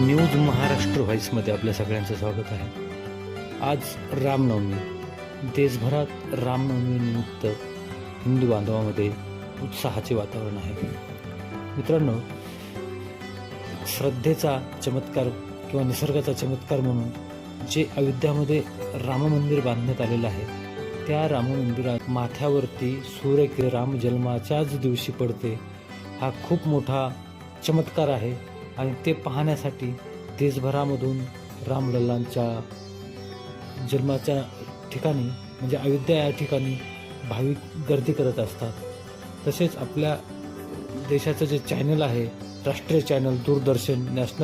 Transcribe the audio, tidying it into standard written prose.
News Maharashtra व्हॉइसमध्ये आपल्या सगळ्यांचं स्वागत आहे। आज रामनवमी, देशभरात रामनवमीनिमित्त हिंदू बांधवांमध्ये उत्साहाचे वातावरण आहे। मित्रांनो, श्रद्धेचा चमत्कार किंवा निसर्गाचा चमत्कार म्हणून जे अयोध्यामध्ये राम मंदिर बांधण्यात आलेलं आहे, त्या राम मंदिरात माथ्यावरती सूर्यकिरण राम जन्माच्याच दिवशी पडते, हा खूप मोठा चमत्कार आहे। आणि ते पाहण्यासाठी देशभरामधून रामलल्लांच्या जन्माच्या ठिकाणी म्हणजे अयोध्या या ठिकाणी भाविक गर्दी करत असतात। तसेच आपल्या देशाचं जे चॅनल आहे, राष्ट्रीय चॅनल दूरदर्शन, नॅशनल